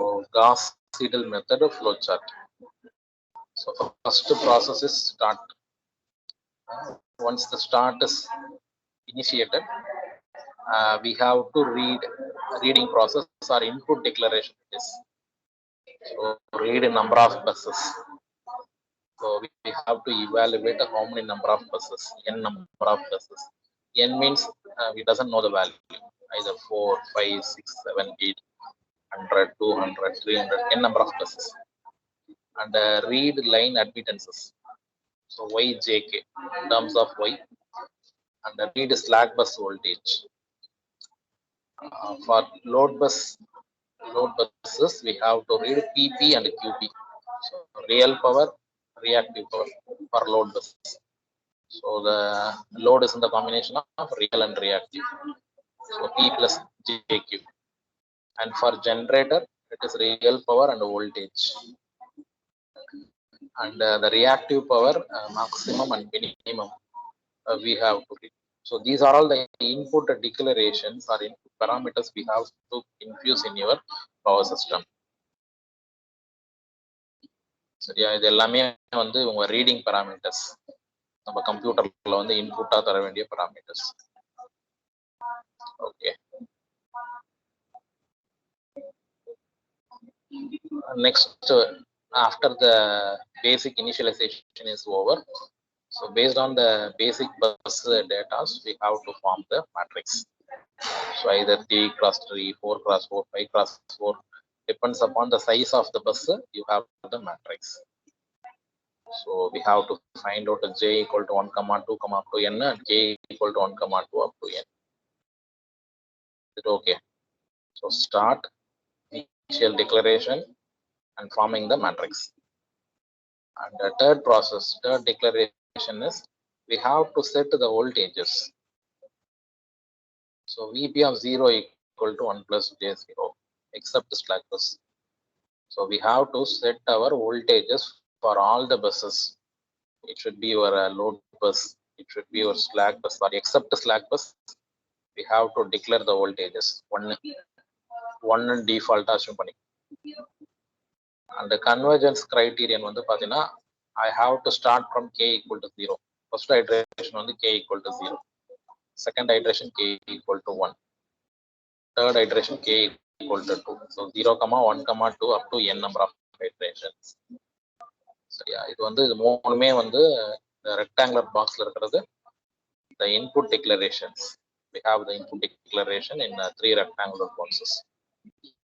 So Gauss-Seidel method of flowchart. So first process is start. Once the start is initiated, we have to reading process or input declaration is. So read a number of buses. So we have to evaluate how many number of buses, n number of buses. N means we doesn't know the value, either 4, 5, 6, 7, 8, 100, 200, 300, n number of buses. And read line admittances. So yjk in terms of y, and read slack bus voltage. For load buses, we have to read PP and QP. So real power, reactive power for load bus. So the load is in the combination of real and reactive. So P plus JQ. And for generator, it is real power and voltage. And the reactive power, maximum and minimum, we have to read. So these are all the input declarations or input parameters we have to infuse in your power system. சரியா, இது எல்லாமே வந்து உங்க reading parameters, நம்ம கம்ப்யூட்டர்ல வந்து இன்புட்டா தர வேண்டிய parameters. Okay, next after the basic initialization is over, so based on the basic bus data, we have to form the matrix. So either 3 cross 3, 4 cross 4, 5 cross 4, depends upon the size of the bus, you have the matrix. So we have to find out j equal to 1 comma 2 comma up to n and k equal to 1 comma 2 up to n. Is it okay? So start, initial declaration, and forming the matrix. And the third declaration is we have to set the voltages. So Vp of 0 equal to 1 plus j0 except the slack bus. So we have to set our voltages for all the buses. It should be your load bus, it should be your slack bus, sorry, except the slack bus, we have to declare the voltages. One default assume panni. And the convergence criterion வந்து பாத்தீங்கன்னா, I have to start from k equal to 0. First iteration வந்து k equal to 0. Second iteration k equal to 1. Third iteration k equal to 2. So 0, 1, 2 up to n number of iterations. சரியா, இது வந்து இது மூணுமே வந்து rectangular பாக்ஸ்ல இருக்கிறது the input declarations. We have the input declaration in 3 rectangular boxes.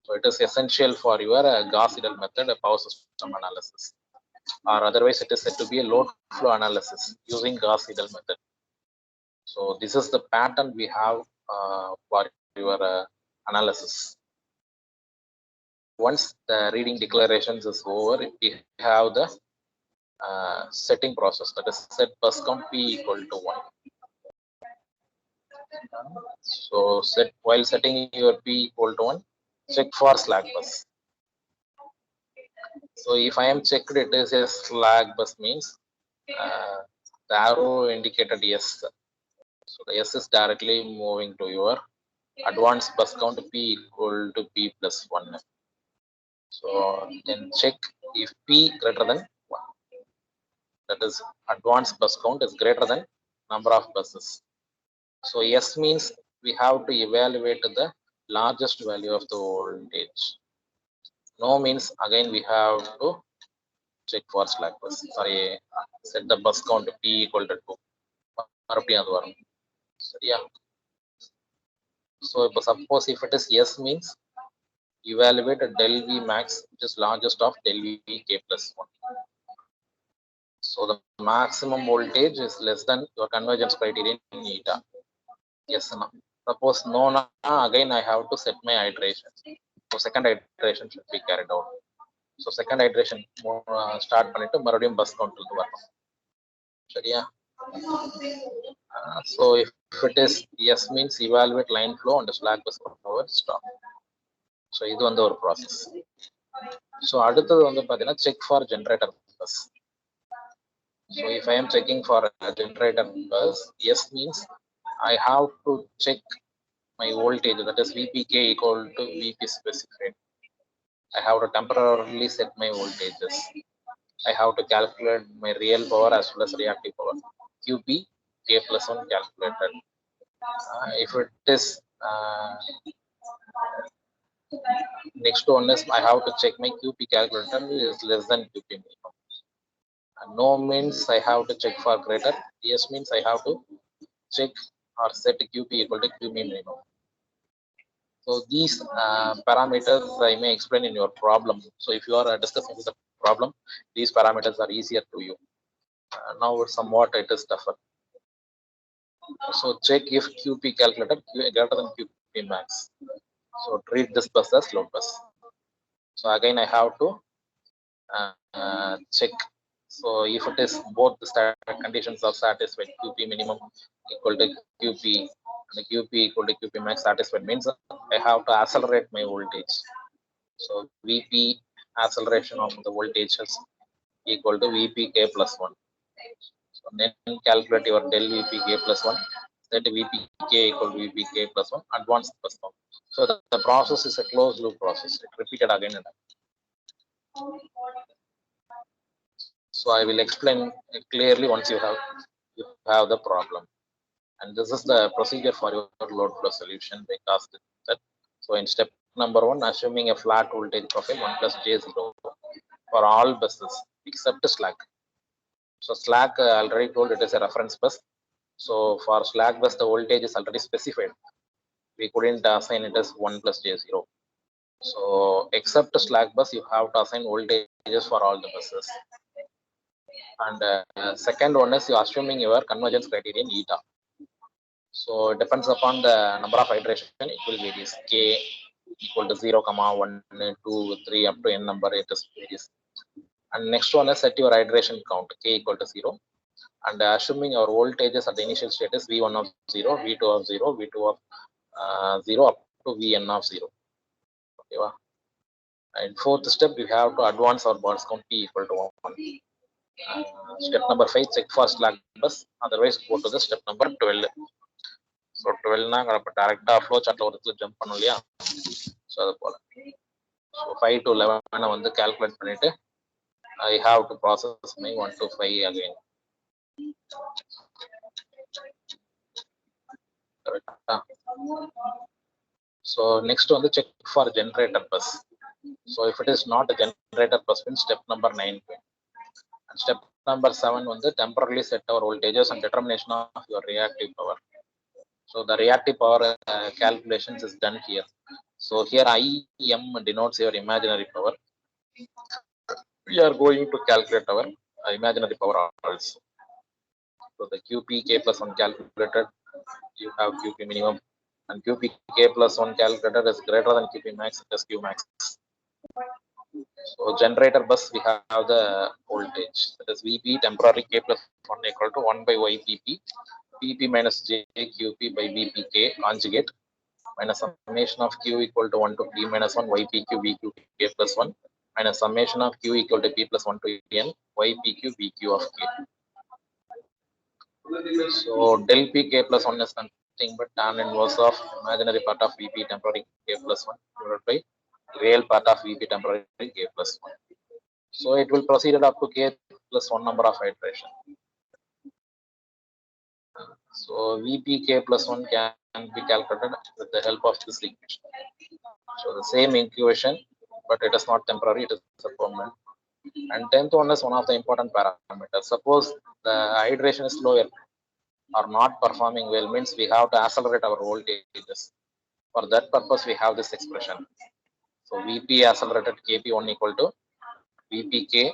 So it is essential for your Gauss-Seidel method power system analysis, or otherwise it is said to be a load flow analysis using Gauss-Seidel method. So this is the pattern we have for your analysis. Once the reading declarations is over, we have the setting process, that is set bus count p equal to 1. So while setting your p equal to 1, check for slack bus. So if I am checked it is a slack bus means the arrow indicated yes. So the yes is directly moving to your advanced bus count p equal to p plus 1. So then check if p greater than 1. That is advanced bus count is greater than number of buses. So yes means we have to evaluate the largest value of the voltage. No means again we have to check for slack bus. Sorry, set the bus count p equal to 2. Yeah. So suppose if it is yes means evaluate a del V max, which is largest of del V k plus 1. So the maximum voltage is less than your convergence criterion in eta. Yes or no? Suppose no, again I have to set my iteration. So second iteration should be carried out. So second iteration start பண்ணிட்டு மறுபடியும் bus count க்கு வரணும். சரியா? So if it is yes means evaluate line flow and slack bus power stop. So இது வந்து ஒரு process. So அடுத்தது வந்து பாத்தீங்கன்னா check for generator bus. So if I am checking for a generator bus, yes means I have to check my voltage, that is VPK equal to VP specified. I have to temporarily set my voltages. I have to calculate my real power as well as reactive power. QP K plus 1 calculated. If it is next one is I have to check my QP calculator is less than QP minimum. No means I have to check for greater. Yes means I have to check or set QP equal to QP minimum. So these parameters I may explain in your problem. So if you are discussing the problem, these parameters are easier to you. Now somewhat it is tougher. So check if QP calculator greater than QP max. So treat this bus as load bus. So again I have to check. So if it is both the conditions are satisfied, QP minimum equal to QP and QP equal to QP max satisfied means I have to accelerate my voltage. So VP acceleration of the voltage is equal to VPK plus 1. So then calculate your del VPK plus 1. Set VPK equal to VPK plus 1. Advanced plus 1. So the process is a closed loop process. It repeated again and again. So I will explain it clearly once you have the problem. And this is the procedure for your load flow solution by cast that. So in step number 1, assuming a flat voltage profile 1 plus J0 for all buses except slack. So slack already told it is a reference bus. So for slack bus the voltage is already specified. We couldn't assign it as 1 plus J0. So except slack bus you have to assign voltages for all the buses. And second one is you assuming your convergence criterion eta. So it depends upon the number of iteration, it will vary. K equal to 0, 1, 2, 3 up to n number, it is varies. And next one is set your iteration count, K equal to 0. And assuming your voltages at the initial state is V1 of 0, V2 of 0, V2 of 0 up to Vn of 0. Okay, and fourth step, we have to advance our bars count P equal to 1. Step number 5, check for slack bus, otherwise go to the step number 12. So 12 na direct flow chart la oru jump பண்ணனும் இல்லையா so அது போல so 5 to 11 வந்து calculate பண்ணிட்டு I have to process my 1 to 5 again. So next one, check for generator bus. So if it is not a generator bus, then step number 9. And step number 7 one, temporarily set our voltages and determination of your reactive power. So the reactive power calculations is done here. So here IM denotes your imaginary power. We are going to calculate our imaginary power also. So the QPK plus 1 calculated, you have QP minimum, and QPK plus 1 calculated is greater than QP max, it is Q max. So generator bus, we have the voltage, that is VP temporary K plus 1 equal to 1 by YPP, PP minus JQP by VPK conjugate, minus summation of Q equal to 1 to P minus 1 YPQ VQK plus 1, minus summation of Q equal to P plus 1 to N YPQ VQ of K. So del Pk plus 1 is nothing but tan inverse of imaginary part of Vp temporary K plus 1 divided by real part of Vp temporary K plus 1. So it will proceed up to K plus 1 number of iteration. So Vpk plus 1 can be calculated with the help of this equation. So the same equation, but it is not temporary, it is a permanent. And 10th one is one of the important parameters. Suppose the iteration is lower or not performing well, means we have to accelerate our voltages. For that purpose, we have this expression. So Vp accelerated Kp1 equal to Vpk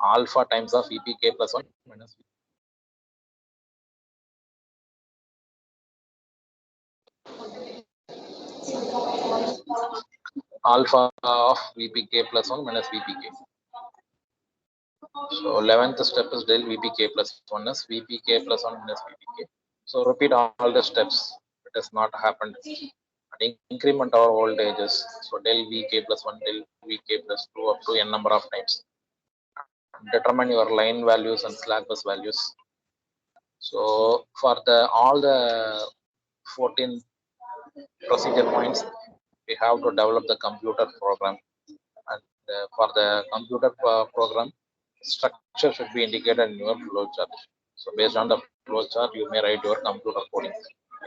alpha times of Vpk plus 1 minus alpha of Vpk plus 1 minus Vpk. So 11th step is del Vpk plus 1 is Vpk plus 1 minus Vpk. So repeat all the steps. It has not happened. And increment our voltages. So del Vk plus 1, del Vk plus 2 up to n number of times. Determine your line values and slack bus values. So for all the 14 procedure points, we have to develop the computer program. And for the computer program, structure should be indicated in your flowchart. So based on the flowchart, you may write your computer coding,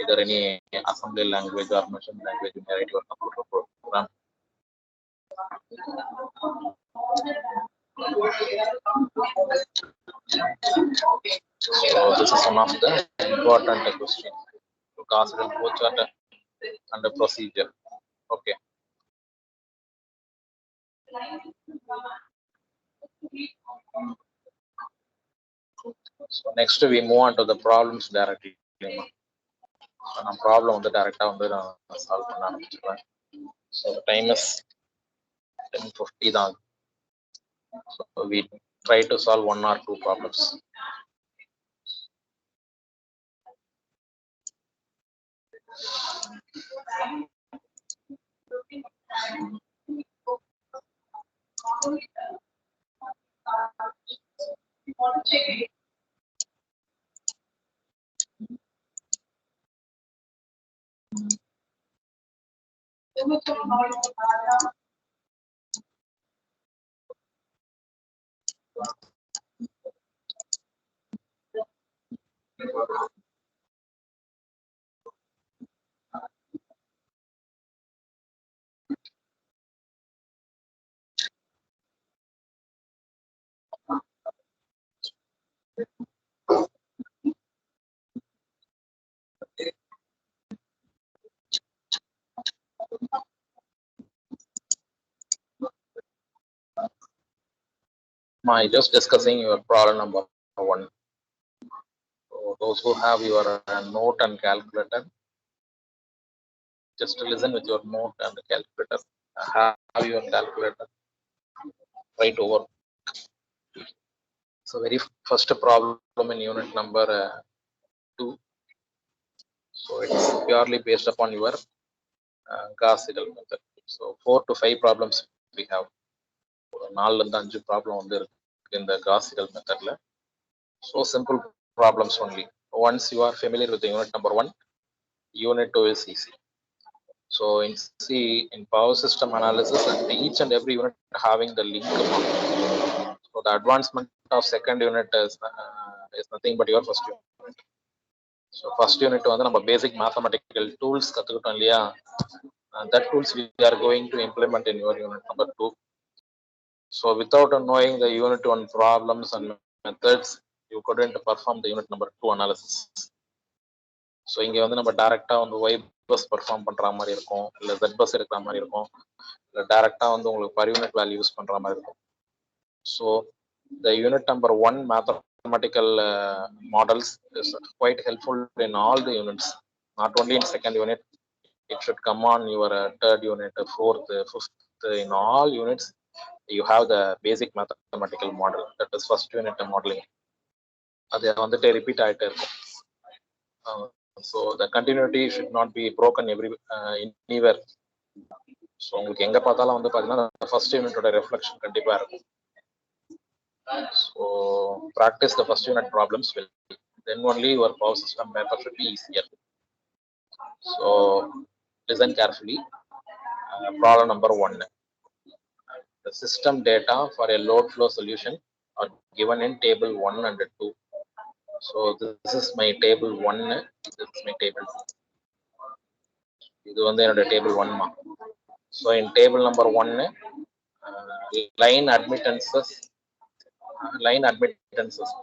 either any assembly language or machine language. You may write your computer program. So this is one of the important questions to consider flowchart and the procedure. Okay. So next we move on to the problems directly. நான் problem வந்து டைரக்டா வந்து நான் solve பண்ண ஆரம்பிச்சிடுறேன். So time is 10:50 தான். So we try to solve 1 or 2 problems. I just discussing your problem number 1. So those who have your note and calculator, just listen with your note and calculator. Have your calculator right over. So very first problem in unit number 2. So it's purely based upon your Gauss-Seidel method. So 4 to 5 problems we have. 4 to 5 problem வந்து இருக்கு இந்த Gauss-Seidel methodல. So simple problems only. Once you are familiar with the unit number 1, unit 2 is easy. So in power system analysis, each and every unit having the link. So the advancement of second unit is nothing but your first unit. So first unit வந்து நம்ம basic mathematical tools கத்துக்கிட்டோம் இல்லையா, that tools we are going to implement in your unit number 2. So without knowing the unit 1 problems and methods, you couldn't perform the unit number 2 analysis. So இங்க வந்து நம்ம டைரக்டா வந்து y bus perform பண்ற மாதிரி இருக்கும், இல்ல z bus எடுக்கிற மாதிரி இருக்கும், இல்ல டைரக்டா வந்து உங்களுக்கு per unit value யூஸ் பண்ற மாதிரி இருக்கும். So the unit number 1 mathematical models is quite helpful in all the units, not only in second unit. It should come on your third unit, fourth, fifth. In all units you have the basic mathematical model, that is first unit modeling. அது வந்துட்டு repeat ஆயிட்டே இருக்கும். So the continuity should not be broken anywhere. So உங்களுக்கு எங்க பார்த்தாலும் வந்து பாத்தீங்கன்னா first unit ஓட reflection கண்டிப்பா இருக்கும். So practice the first unit problems will, then only your power system paper should be easier. So listen carefully. Problem number 1. The system data for a load flow solution are given in table 1 and 2. So this is my table 1, this is my table 2. இது வந்து என்னோட table 1 மா. So in table number 1, line admittances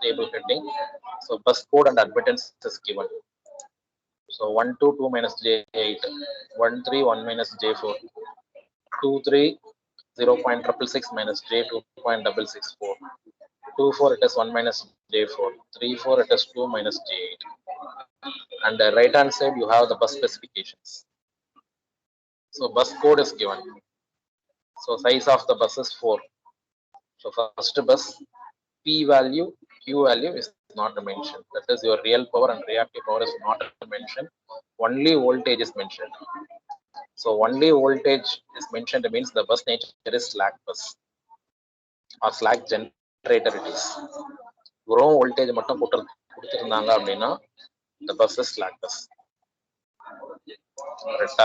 table heading. So bus code and admittance is given. So 122 minus J8, 131 minus J4, 23 0.666 minus J2.664, 24 it is 1 minus J4, 34 it is 2 minus J8. And the right hand side you have the bus specifications. So bus code is given. So size of the bus is 4. So first bus, P value, Q value is not mentioned. That is your real power and reactive power is not mentioned. Only voltage is mentioned. So only voltage is mentioned means the bus nature is slack bus or slack generator it is. Grow voltage மட்டும் கொடுத்திருந்தாங்க அப்படின்னா the bus is slack bus. Correct?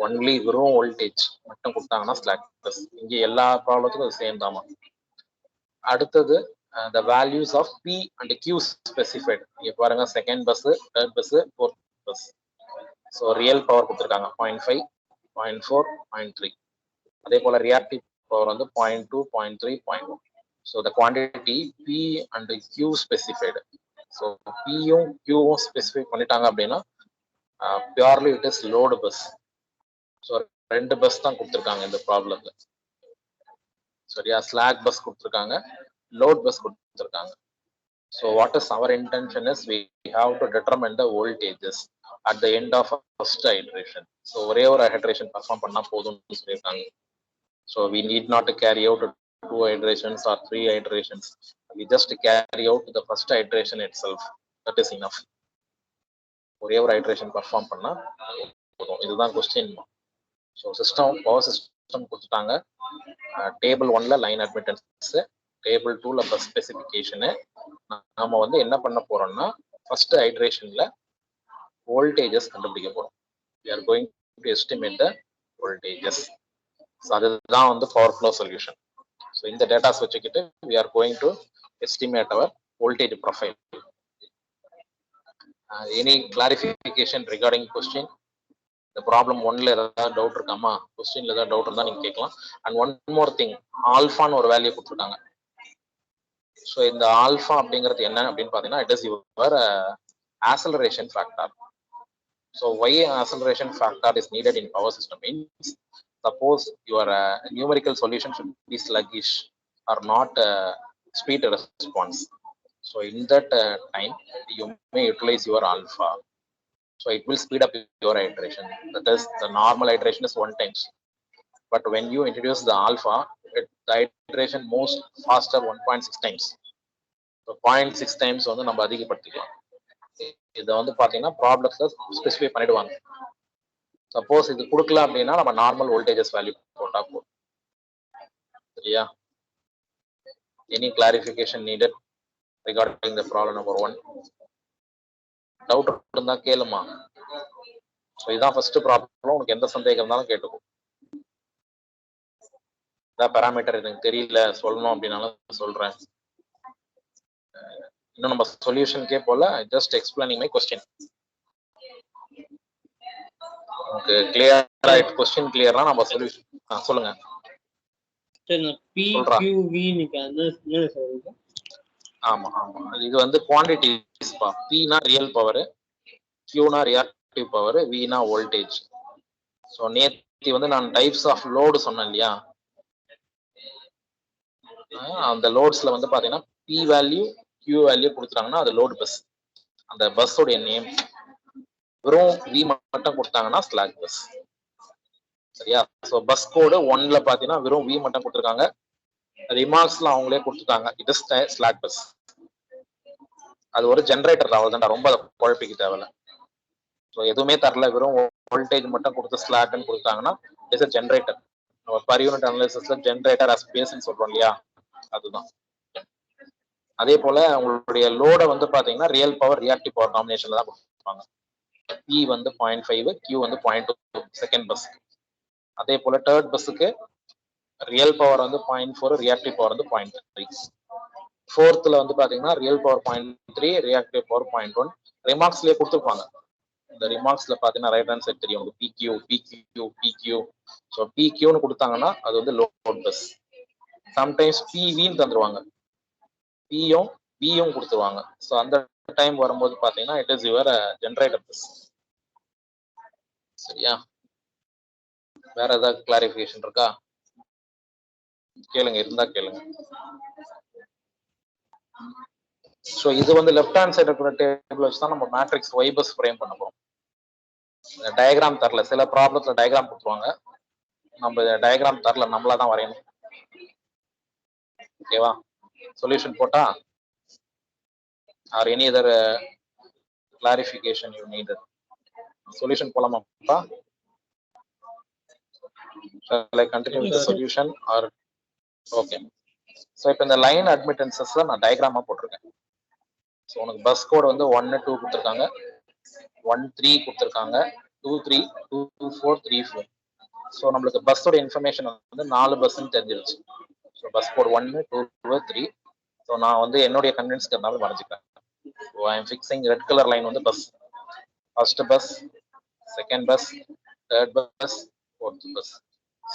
Only வெறும் voltage மட்டும் கொடுத்தாங்கன்னா slack bus. இங்க எல்லா ப்ராப்ளத்துக்கும் அது same தாமா. அடுத்தது the values of P and Q specified. இங்க பாருங்க second bus, third bus, fourth bus. So real power கொடுத்துருக்காங்க 0.5, 0.4, 0.3. அதே போல ரியாக்டிவ் பவர் வந்து 0.2, 0.3, 0.1. So the quantity P and Q specified. So பியும் கியூவும் ஸ்பெசிஃபை பண்ணிட்டாங்க அப்படின்னா purely it is load bus. So ரெண்டு பஸ் தான் கொடுத்துருக்காங்க இந்த ப்ராப்ளம்ல. சரியா, ஸ்லாக் பஸ் கொடுத்துருக்காங்க, லோட் பஸ் கொடுத்துருக்காங்க. So what is our intention is we have to determine the voltages at the end of first iteration. So ஒரே ஒரு iteration பர்ஃபார்ம் பண்ணா போதும்னு சொல்லியிருக்காங்க. So we need not to carry out 2 iterations or 3 iterations. We just carry out the first iteration itself. That is enough. ஒரே ஒரு iteration perform பண்ணா போதும். இதுதான் question. So system power system கொடுத்துட்டாங்க. டேபிள் 1ல லைன் அட்மிட்டன்ஸ், டேபிள் 2ல bus ஸ்பெசிஃபிகேஷனு. நாம வந்து என்ன பண்ண போறோம்னா ஃபர்ஸ்ட் ஐட்ரேஷன்ல வோல்டேஜஸ் கண்டுபிடிக்க போறோம். we are going to estimate the voltages. So அதுதான் வந்து பவர் ஃப்ளோ சொல்யூஷன். ஸோ இந்த டேட்டாஸ் வச்சுக்கிட்டு we are going to estimate our voltage profile. Any clarification regarding question? இந்த ப்ராப்ளம் 1ல ஏதாவது டவுட் இருக்காமா? கொஸ்டின்ல ஏதாவது டவுட் இருந்தா நீங்க கேட்கலாம். அண்ட் ஒன் மோர் திங், ஆல்ஃபான்னு ஒரு வேல்யூ கொடுத்துருக்காங்க. ஸோ இந்த ஆல்ஃபா அப்படிங்கிறது என்ன அப்படின்னு பார்த்தீங்கன்னா it is your acceleration factor. So why acceleration factor is needed in power system means suppose your numerical solution should be sluggish or not speed response. So in that time you may utilize your alpha. So it will speed up your iteration. That is, the normal iteration is 1 times. But when you introduce the alpha, the iteration moves faster 1.6 times. So 0.6 times வந்து நம்ம அதிகப்படுத்திக்கலாம். இதை வந்து பாத்தீங்கன்னா ப்ராப்ளம்ஸ்ல specify பண்ணிடுவாங்க. Suppose இது கொடுக்கல அப்படின்னா நம்ம நார்மல் வோல்டேஜஸ் வேல்யூ போட்டா போதும். சரியா? Any clarification needed regarding the problem number 1? Doubt இருந்தா கேளுமா. ஸோ இதான் ஃபர்ஸ்ட் ப்ராப்ளம். உனக்கு எந்த சந்தேகம் இருந்தாலும் கேட்டுக்கோ. இதான் பேராமீட்டர் எனக்கு தெரியல சொல்லணும் அப்படின்னாலும் சொல்றேன். இன்னும் நம்ம சொல்யூஷனுக்கே போல, ஜஸ்ட் எக்ஸ்பிளைனிங் மை கொஸ்டின். உங்களுக்கு கிளியரா கொஸ்டின் கிளியரா நம்ம சொல்யூஷன் சொல்லுங்க. ஆமா ஆமா, இது வந்து குவான்டிட்டிஸ் பா. P-னா ரியல் பவர், Q-னா ரியாக்டிவ் பவர், V-னா வோல்டேஜ். ஸோ நேத்தி வந்து நான் டைப்ஸ் ஆஃப் லோடு சொன்னேன் இல்லையா? அந்த லோட்ஸ்ல வந்து பாத்தீங்கன்னா P வேல்யூ, Q வேல்யூ கொடுத்துட்டாங்கன்னா அது லோடு பஸ். அந்த பஸ்ஸோடைய நேம். வெறும் V மட்டும் கொடுத்தாங்கன்னா ஸ்லாக் பஸ். சரியா? ஸோ பஸ் கோடு 1ல பாத்தீங்கன்னா வெறும் V மட்டும் கொடுத்துருக்காங்க. ரிமார்க்ஸ்ல அவங்களே கொடுத்துட்டாங்க இட் இஸ் ஸ்லாக் பஸ். அது ஒரு ஜென்ரேட்டர் அவ்வளவுதான், ரொம்ப குழப்பிக்க தேவையில்ல. ஸோ எதுவுமே தரல, வெறும் வோல்டேஜ் மட்டும் கொடுத்து ஸ்லாக்னு கொடுத்தாங்கன்னா இட்ஸ் எ ஜென்ரேட்டர். நம்ம பர் யூனிட் அனாலிசிஸ்ல ஜென்ரேட்டர் அஸ் பேஸ்ன்னு சொல்றோம் இல்லையா, அதுதான். அதே போல உங்களுடைய லோட வந்து பாத்தீங்கன்னா ரியல் பவர் ரியாக்டிவ் பவர் காம்பினேஷன்ல தான் கொடுப்பாங்க. P வந்து 0.5, Q வந்து 0.2 செகண்ட் பஸ். அதே போல தேர்ட் பஸ்ஸுக்கு ரியல் பவர் வந்து 0.4, ரியாக்டிவ் பவர் வந்து 0.3. ஃபோர்த்ல வந்து பாத்தீங்கன்னா ரியல் பவர் 0.3, ரியாக்டிவ் பவர் 0.1. ரிமார்க்ஸ்லயே கொடுத்துருப்பாங்க. இந்த ரிமார்க்ஸ்ல பாத்தீங்கன்னா ரைட் ஹேண்ட் சைட் தெரியும் PQ, PQ, PQ. ஸோ PQன்னு கொடுத்தாங்கன்னா அது வந்து லோட் பஸ். சம்டைம்ஸ் PVன்னு தந்துருவாங்க, Pயும் Bயும் கொடுத்துருவாங்க. ஸோ அந்த டைம் வரும்போது பாத்தீங்கன்னா it is your generator bus. சரியா? வேற ஏதாவது கிளாரிஃபிகேஷன் இருக்கா? கேளுங்க, இருந்தா கேளுங்க. ஸோ இது வந்து லெஃப்ட் ஹேண்ட் சைடு இருக்கிற டேபிள் வச்சு தான் நம்ம மேட்ரிக்ஸ் ஒய் பஸ் ஃப்ரேம் பண்ண போறோம். டயக்ராம் தரல, சில ப்ராப்ளத்துல டயக்ராம் கொடுத்துருவாங்க, நம்ம டயக்ராம் தரல, நம்மளா தான் வரையணும். ஓகேவா? சொல்யூஷன் போட்டா or any other clarification you need? Solution போலாமாப்பா? Shall I continue with the solution or okay? So இப்போ இந்த லைன் அட்மிட்டன்சஸ்ல நான் டயக்ராமா போட்டிருக்கேன். ஸோ உனக்கு பஸ் கோட் வந்து 1, 2 கொடுத்துருக்காங்க, 1, 3 கொடுத்துருக்காங்க, 2 3 2 4 3 4. ஸோ நம்மளுக்கு பஸ்ஸோட இன்ஃபர்மேஷன் வந்து 4 பஸ்ன்னு தெரிஞ்சிருச்சு. So bus code 1 2 3. ஸோ நான் வந்து என்னுடைய கன்வீனியன்ஸ்க்கு இருந்தாலும் வரைஞ்சிக்கிறேன். So I am fixing red colour line வந்து bus, first bus, second bus, third bus, fourth bus.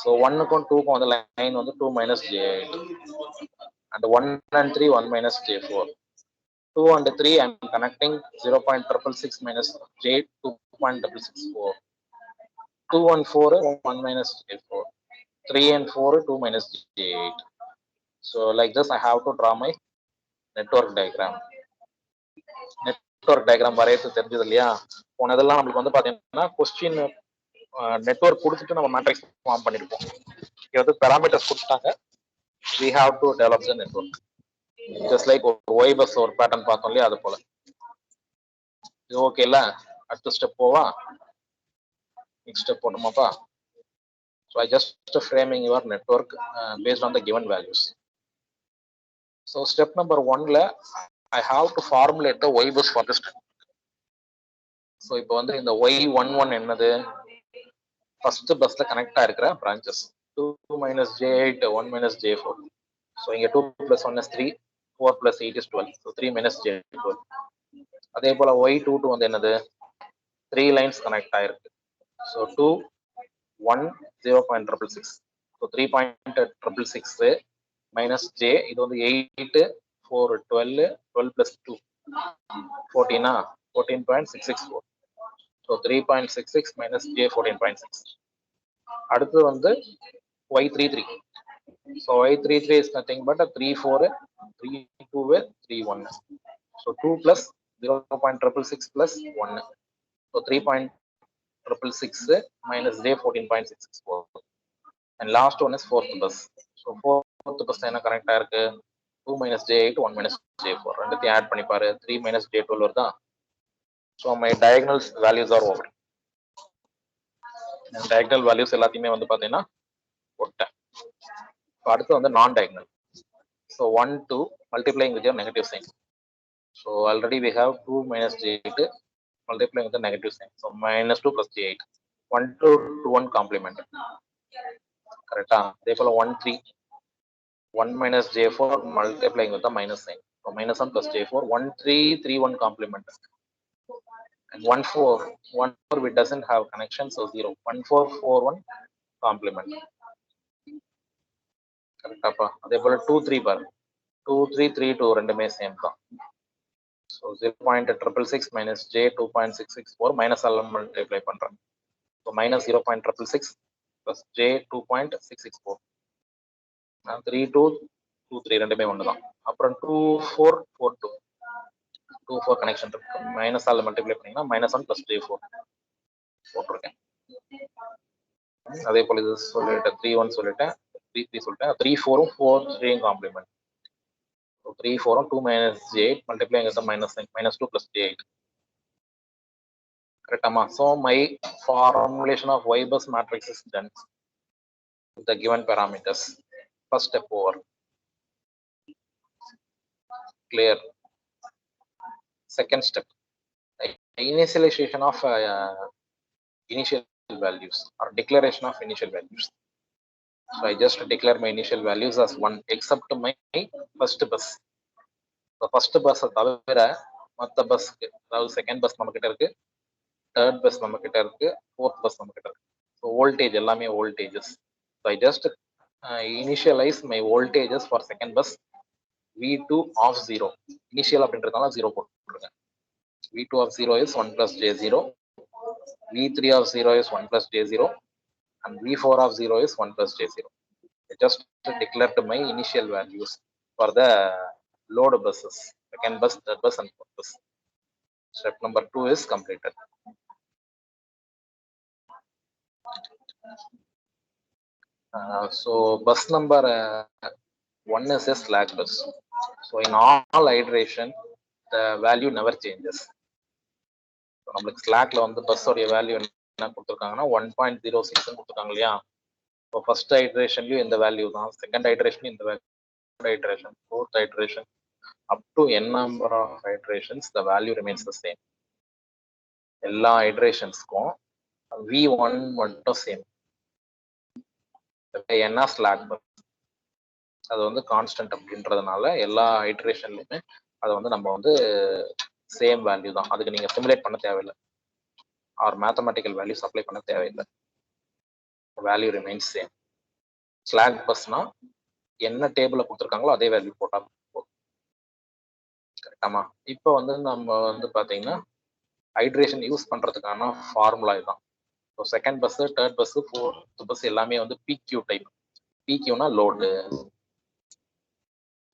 So 1க்கும் 2க்கும் வந்து லைன் வந்து 2 minus J8 and 1 and 3 1 minus J4. 2 and 3 I am connecting 0.666 minus J 2.664. 2 and 4 1 minus J4. 3 and 4 2 minus J8. So like this I have to draw my network diagram. Network diagram வரையறது தெரிஞ்சது இல்லையா? போனதெல்லாம் நம்மளுக்கு வந்து பாத்தீங்கன்னா question network கொடுத்துட்டு நம்ம matrix form பண்ணிருப்போம். இது வந்து பேராமீட்டர்ஸ் கொடுத்துட்டாங்க, we have to develop the network. Just like Y bus ஒரு பேட்டர்ன் பார்த்தோம் இல்லையா, அது போல. இது ஓகே இல்ல? அடுத்த ஸ்டெப் போவா? நெக்ஸ்ட் ஸ்டெப் போட்டுமாப்பா? So I just framing your network based on the given values. So step number 1 la I have to formulate the Y bus for this. So இப்போ வந்து இந்த Y11 என்னது? ஃபர்ஸ்ட் பஸ்ல connect ஆயிருக்கிற branches 2 minus J8 1 minus J4. So இங்க 2 plus 1 is 3, 4 plus 8 is 12. So 3 minus J12. அதே போல Y22 வந்து என்னது? 3 lines கனெக்ட் ஆயிருக்கு. So 2 1 0.666. So 3.666 minus J, இது வந்து 8 4 12 12 plus 2 14 14.664. So 3.66 minus J 14.6. அடுத்து வந்து Y33. So Y33 is nothing but a 3 4 3 2 with 3 1. So 2 plus 0.666 plus 1. So 3.666 minus J 14.664. And last one is fourth bus. So fourth bus என்ன கரெக்டா இருக்கு? 2 minus J8 1 minus J4. ரெண்டுத்தையும் add பண்ணி பாரு. 3 minus J12 வருதா? So my diagonal values are over. Diagonal values எல்லாத்தையுமே வந்து பாத்தீங்கன்னா போட்டேன். அடுத்து வந்து நான் diagonal. So 1 2 multiplying with your negative sign. So already we have 2 minus J8 multiplying with the negative sign. So minus 2 plus J8. 1 2 2 1 complement. Correct? Therefore 1 3 1 minus J4 multiplying with the minus sign. So minus 1 plus J4 1 3 3 1 complement. And 1 4 1 4 it doesn't have connection, so 0 1 4 4 1 complement. Correct appa? அதே போல 2 3 பாரு 2 3 3 2 ரெண்டுமே same தான். So 0.666 minus J 2.664 minus all multiply பண்றேன். So minus 0.666 plus J 2.664. 3 2 2 3 ரெண்டுமே ஒன்று தான். அப்புறம் 2 4 4 2 2 4 கனெக்ஷன் இருக்கு. மைனஸ் ஆல் மல்டிப்ளை பண்ணீங்கன்னா minus 1 plus J4 போட்டிருக்கேன். அதே போல இது சொல்லிட்டேன் 3 1 சொல்லிட்டேன் 3 3 சொல்லிட்டேன் 3 4 4 3 complement. So 3 4 2 minus J8 multiplying with the minus 2 plus J8. Correct amma? So my formulation of Y bus matrix is done with the given parameters. First step over. Clear? Second step, initialization of initial values or declaration of initial values. So I just declare my initial values as 1 except my first bus. The first bus தவிர மற்ற பஸ்க்கு, அதாவது second bus நம்ம கிட்ட இருக்கு, third bus நம்ம கிட்ட இருக்கு, fourth bus நம்ம கிட்ட இருக்கு. ஸோ வோல்டேஜ் எல்லாமே voltages. So I just initialise my voltages for second bus V2 of 0. Initial அப்படின்றதுனால 0 போட்டுருக்கேன். V2 of 0 is 1 plus J0. V3 of 0 is 1 plus J0. And V4 of 0 is 1 plus J0. I just declared my initial values for the load buses, second bus, third bus, and fourth bus. Step number 2 is completed. So bus number 1 is a slack bus. So in all iteration, the value never changes. So நம்மளுக்கு ஸ்லாக்ல வந்து பஸ்ஸோடைய value என்ன கொடுத்துருக்காங்கன்னா 1.06 கொடுத்துருக்காங்க இல்லையா? இப்போ first ஐட்ரேஷன்லயும் இந்த value தான், second ஐட்ரேஷன்லயும் இந்த value, third iteration, fourth iteration, up to n number of iterations, the value remains the same. எல்லா ஐட்ரேஷன்ஸ்க்கும் V1 மட்டும் சேம். என்ன ஸ்லாக் பஸ் அது வந்து கான்ஸ்டன்ட் அப்படின்றதுனால எல்லா ஐட்ரேஷன்லயுமே அதை வந்து நம்ம வந்து சேம் வேல்யூ தான். அதுக்கு நீங்க சிமுலேட் பண்ண தேவையில்லை ஆர் மேத்தமெட்டிக்கல் வேல்யூ அப்ளை பண்ண தேவையில்லை. Value remains same. ஸ்லாக் பஸ்னா என்ன டேபிள்ல கொடுத்துருக்காங்களோ அதே வேல்யூ போட்டா போதும். கரெக்டாமா? இப்போ வந்து நம்ம வந்து பாத்தீங்கன்னா ஹைட்ரேஷன் யூஸ் பண்றதுக்கான ஃபார்முலா இதுதான். So second bus, third bus, fourth bus எல்லாமே வந்து பிக்யூ டைப். பிக்யூனா லோடு.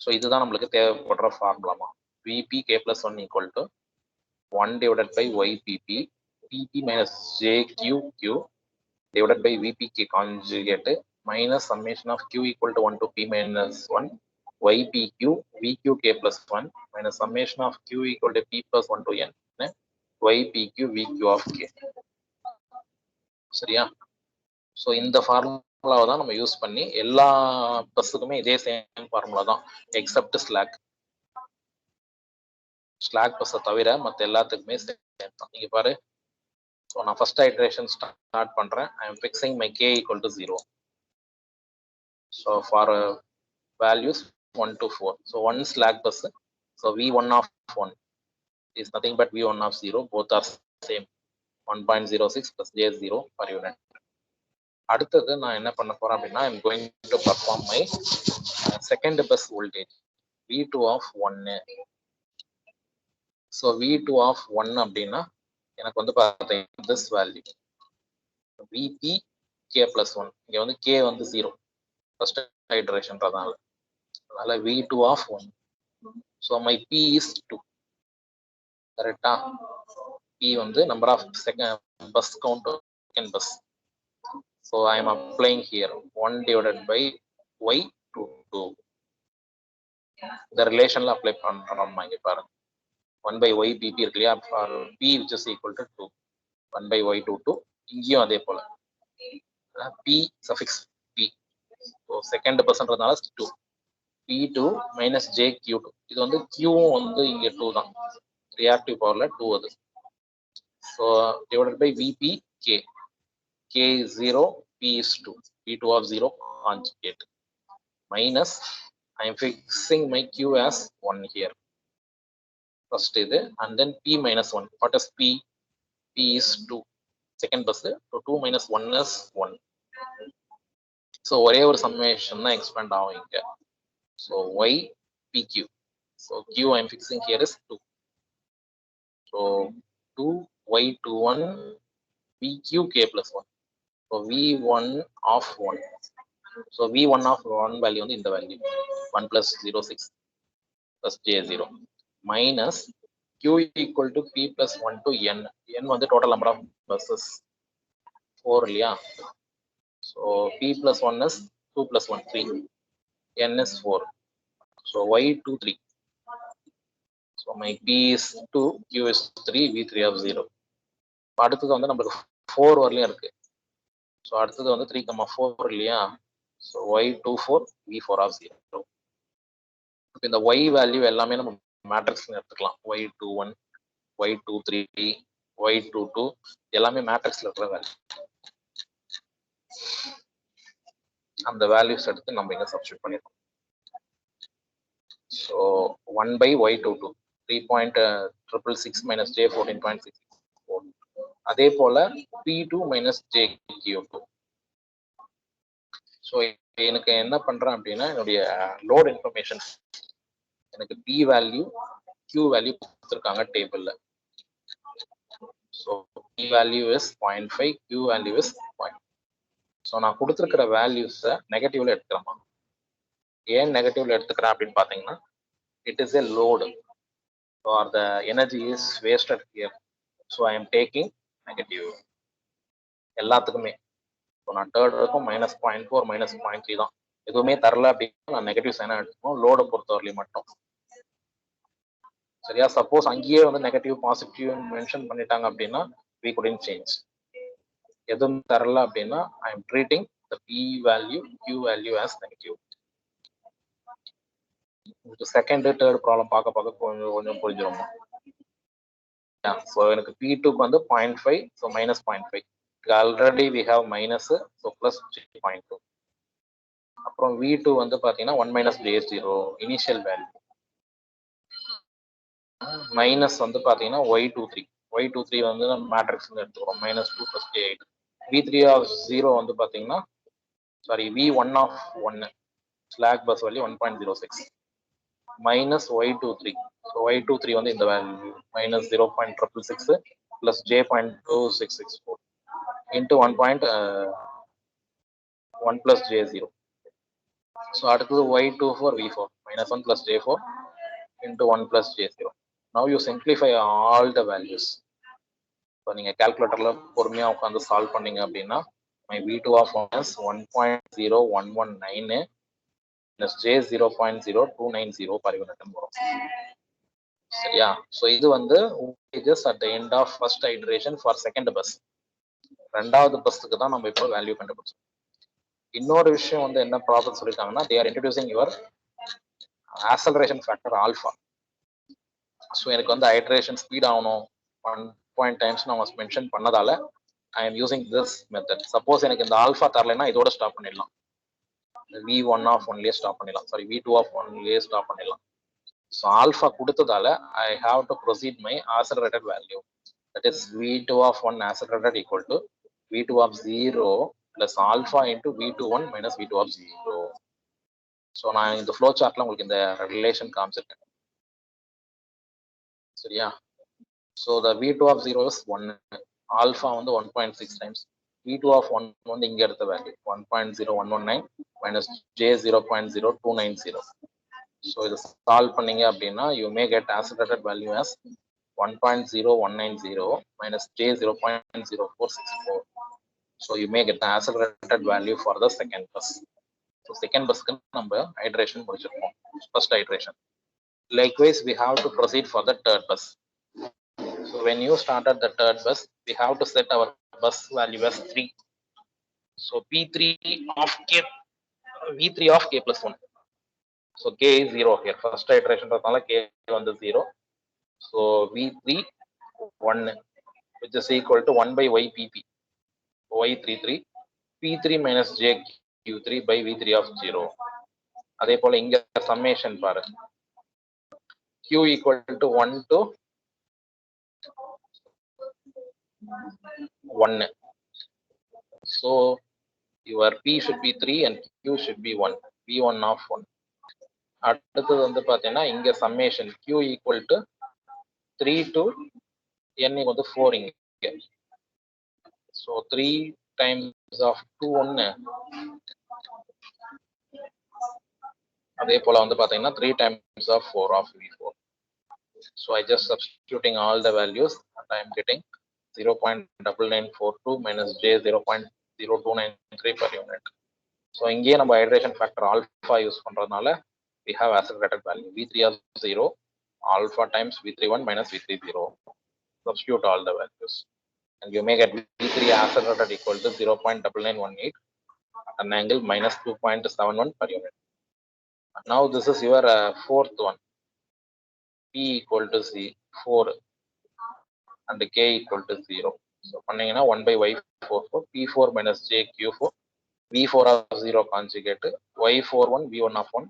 ஸோ இதுதான் நம்மளுக்கு தேவைப்படுற ஃபார்முலாமா. VP K plus 1 equal to 1 divided by ypp pp minus jqqq divided by vpk conjugate minus summation of q equal to 1 to p minus 1 ypq vqk plus 1 minus summation of q equal to p plus 1 to n ypq vq of k. சரியா? So இந்த ஃபார்முலாவை தான் நம்ம use பண்ணி எல்லா பஸ்ஸுக்குமே இதே same formula தான் accept slack. Slack பஸ்ஸை தவிர மற்ற எல்லாத்துக்குமே சேம் தான். நீங்க பாரு, ஸோ நான் ஃபர்ஸ்ட் ஐட்ரேஷன் ஸ்டார்ட் பண்றேன். ஐ am fixing my K equal to 0. So for values 1 to 4. So 1 slack bus. So V1 of 1 is nothing but V1 of 0. Both are same. 1.06 plus J0 per unit. அடுத்தது நான் என்ன பண்ண போறேன் அப்படின்னா I am going to perform my second bus voltage V2 of 1. So V2 of 1 அப்படின்னா எனக்கு வந்து பார்த்தீங்கன்னா this value VP K plus 1. இங்க வந்து K வந்து 0 ஃபர்ஸ்ட் ஐட்ரேஷன்றதால, அதனால V2 of 1. So my P is 2. கரெக்டா? P வந்து number of second bus count second bus. So I am applying here 1 divided by y22. இந்த ரிலேஷன்ல அப்ளை பண்றோம். இங்க பாருங்க 1 by ypp இருக்கு இல்லையா? P which is equal to 2. 1 by y22. இங்கேயும் அதே போல P suffix P. ஸோ செகண்ட் பஸ்ன்றதுனால 2. P2 minus JQ2. இது வந்து Q வந்து இங்க 2 தான். ரியாக்டிவ் பவர்ல 2 அது. So divided by VP K. K is 0, P is 2. P2 of 0 conjugate. Minus, I am fixing my Q as 1 here. First இது, and then P minus 1. What is P? P is 2. Second bus, so 2 minus 1 is 1. So ஒரே ஒரு summation தான் expand ஆகும் இங்க. So Y PQ. So Q I am fixing here is 2. So 2 Y21 PQ K plus 1. So V1 of 1. So V1 of 1 value on the value 1 plus 06 plus J0 minus Q equal to P plus 1 to N. N was the total number of buses 4. Yeah. So P plus 1 is 2 plus 1 3. N is 4. So Y23. So my P is 2, Q is 3, V3 of 0. அடுத்தது வந்து நமக்கு 4 வரலையும் இருக்கு. So அடுத்தது வந்து 3,4 இல்லையா? So Y24 V4 of 0. இப்போ இந்த Y வேல்யூ எல்லாமே நம்ம மேட்ரிக்ஸ் எடுத்துக்கலாம். Y21, Y23, Y22 எல்லாமே மேட்ரிக்ஸ்ல இருக்கிற வேல்யூ. அந்த வேல்யூஸ் எடுத்து நம்ம இங்க சப்ஸ்டிட்யூட் பண்ணிருக்கோம். So 1 by Y22 3.666 minus J14.64. அதே போல P2 minus JQ2. ஸோ எனக்கு என்ன பண்றேன் அப்படின்னா என்னுடைய லோட் இன்ஃபர்மேஷன் எனக்கு P வேல்யூ Q வேல்யூ கொடுத்துருக்காங்க டேபிள்ல. So P value is 0.5, Q value is 0. So நான் கொடுத்துருக்கிற வேல்யூஸை நெகட்டிவ்ல எடுத்துக்கிறேன். ஏன் நெகட்டிவ்ல எடுத்துக்கிறேன் அப்படின்னு பார்த்தீங்கன்னா it is a load R the energy is wasted here. So I am taking negative எல்லாத்துக்குமே. ஸோ நான் தேர்ட் இருக்கும் -0.4 -0.3 தான். எதுவுமே தரல அப்படின்னா நான் நெகட்டிவ் சைனா எடுத்துக்கணும் லோடை பொறுத்தவரையிலும் மட்டும். சரியா? சப்போஸ் அங்கேயே வந்து நெகட்டிவ் பாசிட்டிவ் மென்ஷன் பண்ணிட்டாங்க அப்படின்னா we couldn't change. எதுவும் தரல அப்படின்னா I am treating the P value Q value as negative. Second third problem பார்க்க கொஞ்சம் புரிஞ்சிடும். ஸோ எனக்கு P2க்கு வந்து 0.5, so -0.5. Already we have minus, so plus 0.2. அப்புறம் V2 வந்து பாத்தீங்கன்னா 1 minus J0 initial value. Minus வந்து பாத்தீங்கன்னா Y23. Y23 வந்து மேட்ரிக்ஸ் எடுத்துக்கிறோம் minus 2 plus J8. V3 of 0 வந்து பாத்தீங்கன்னா sorry V1 of 1 slack bus value 1.06 minus Y23. So Y23 வந்து இந்த value minus 0.666 plus J.2664 into 1 plus J0. So அடுத்தது Y24 V4 minus 1 plus J4 into 1 plus J0. Now you simplify all the values. So நீங்க calculatorல பொறுமையா உட்கார்ந்து solve பண்ணீங்க அப்படின்னா my V2 of 1 is 1.0119 minus J0.0290 per unit வரும். சரியா? So இது வந்து voltages at the end of first iteration for second bus. ரெண்டாவது பஸ்ஸுக்கு தான் நம்ம இப்போ வேல்யூ கண்டுபிடிச்சோம். இன்னொரு விஷயம் வந்து என்ன ப்ராப்ளம் சொல்லிருக்காங்கன்னா they are introducing your acceleration factor alpha. So எனக்கு வந்து ஐட்ரேஷன் ஸ்பீட் ஆகணும் 1 times நான் மென்ஷன் பண்ணதால I am using this method. Suppose எனக்கு இந்த ஆல்ஃபா தரலைன்னா இதோட ஸ்டாப் பண்ணிடலாம். V1 of 1லயே ஸ்டாப் பண்ணிடலாம். சாரி V2 of 1லயே ஸ்டாப் பண்ணிடலாம். ஸோ ஆல்ஃபா கொடுத்ததால I have to proceed my accelerated value. That is V2 of 1 accelerated equal to V2 of 0 plus alpha into V21 minus V2 of 0. So நான் இந்த flow சார்ட்ல உங்களுக்கு இந்த relation காமிச்சிருக்கேன். சரியா? So the V2 of 0 is 1, alpha வந்து 1.6 times, V2 of 1 வந்து இங்க எடுத்த வேல்யூ 1.0119 minus J0.0290. ஸோ இது சால்வ் பண்ணீங்க அப்படின்னா you may get accelerated value as 1.0190 minus J0.0464. So you may get the accelerated value for the second bus. So second bus க்கு நம்ம iteration முடிச்சிருக்கோம். First iteration. Likewise, we have to proceed for the third bus. So when you started the third bus, we have to set our bus value as 3. So P3 of K, V3 of K plus 1. So K is 0 here. First iteration பார்த்தனால K வந்து 0. So V3 1, which is equal to 1 by YPP. Y33 P3 minus JQ3 by V3 of 0. அதே போல இங்க summation பாரு. Q equal to 1 to 1. So your P should be 3 and Q should be 1. V1 of 1. அடுத்தது வந்து பாத்தீங்கன்னா இங்க summation Q equal to 3 to N equal to 4 இங்க. So 3 times of 2 1. அதே போல வந்து பாத்தீங்கன்னா 3 times of 4 of V4. So I just substituting all the values and I am getting 0.9942 minus J0.0293 per unit. So இங்கே நம்ம iteration factor alpha use பண்றதுனால we have accelerated value V3 of 0 alpha times V31 minus V30. Substitute all the values and you may get V3 accelerated equal to 0.9918 at an angle minus 2.71 per unit. Now this is your fourth one. P equal to C 4 and K equal to 0. So பண்ணீங்கன்னா 1 by Y44 P4 minus JQ4 V4 of 0 conjugate Y41 V1 of 1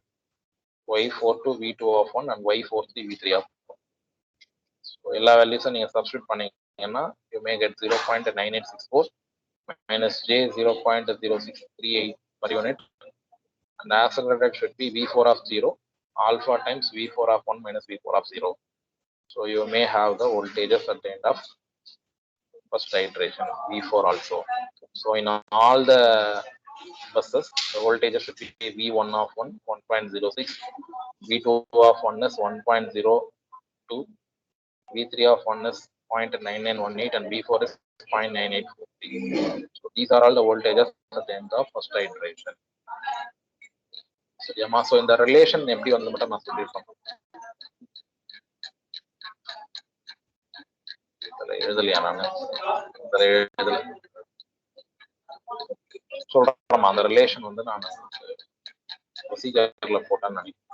Y42 V2 of 1 and Y43 V3 of 1. So எல்லா வேல்யூஸும் நீங்க substitute பண்ணீங்கன்னா you may get 0.9864 minus J0.0638 per unit and accelerated should be V4 of 0 alpha times V4 of 1 minus V4 of 0. So you may have the voltages at the end of first iteration V4 also. So in all the buses, the voltages should be V1 of 1 1.06, V2 of 1 is 1.02, V3 of 1 is 0.9918 and V4 is 0.9843. So these are all the voltages at the end of first iteration. சரியாமா? So இந்த relation எப்படி வந்து மட்டும் நான் சொல்லியிருக்கோம். எழுதலையா நான் எழுதல சொல்றேன். அந்த ரிலேஷன் வந்து நான் ப்ரொசீஜர்ல போட்டேன்னு நினைக்கிறேன்.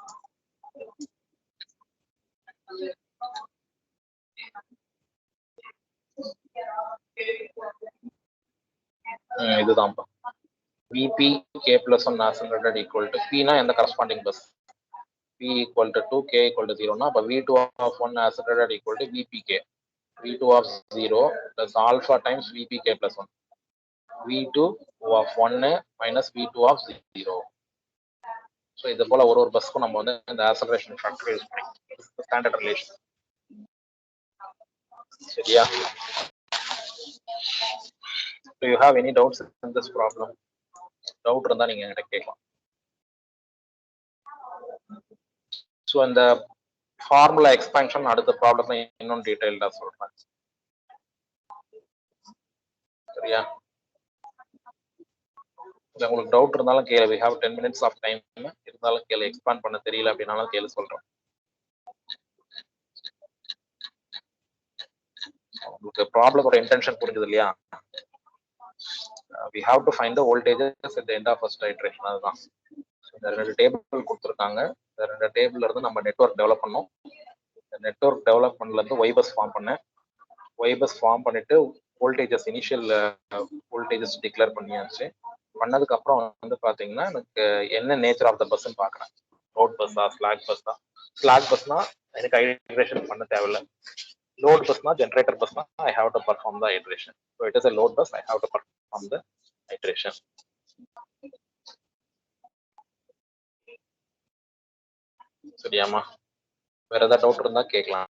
இதுதான் Vp k plus 1 accelerated equal to P na the corresponding bus. P equal to 2, K equal to 0 na, but V2 of 1 accelerated equal to Vpk. V2 of 0 plus alpha times Vpk plus 1. V2 of 1 minus V2 of 0. So இது போல ஒரு பஸ்க்கு நம்ம வந்து இந்த acceleration factor use பண்ணி standard relation. சரியா? Do you have any doubts in this problem? Doubt இருந்தா நீங்க என்கிட்ட கேட்கலாம். ஸோ இந்த ஃபார்முலா எக்ஸ்பான்ஷன் அடுத்த ப்ராப்ளம் இன்னும் டீடைல்டா சொல்றேன். சரியா? உங்களுக்கு டவுட் இருந்தாலும் கேளு. we have 10 minutes of time. இருந்தாலும் கேளு. எக்ஸ்பாண்ட் பண்ண தெரியல அப்படினாலும் கேளு சொல்றேன். உங்களுக்கு ப்ராப்ளமோட இன்டென்ஷன் புரியுது இல்லையா? we have to find the voltages at the end of first iteration. அதுதான். இந்த ரெண்டு டேபிள் கொடுத்துருக்காங்க. இந்த ரெண்டு டேபிள்ல இருந்து நம்ம நெட்வொர்க் டெவலப் பண்ணோம். இந்த நெட்வொர்க் டெவலப்மெண்ட்ல இருந்து ஒய் பஸ் ஃபார்ம் பண்ணேன். ஒய் பஸ் ஃபார்ம் பண்ணிட்டு வோல்டேஜஸ் இனிஷியல் வோல்டேஜஸ் டிக்ளேர் பண்ணியாச்சு. பண்ணதுக்கு அப்புறம் வந்து பாத்தீங்கன்னா எனக்கு என்ன நேச்சர் ஆஃப் த பஸ்ன்னு பாக்குறேன். லோட் பஸ்ஸா ஸ்லாக் பஸ்ஸா? ஸ்லாக் பஸ்னா எனக்கு ஐட்ரேஷன் பண்ண தேவையில்லை. லோட் பஸ்னா ஜென்ரேட்டர் பஸ்னா I have to perform the iteration. So it is a load bus, I have to perform the iteration. சரியாமா? வேற ஏதாவது டவுட் இருந்தா கேட்கலாம்.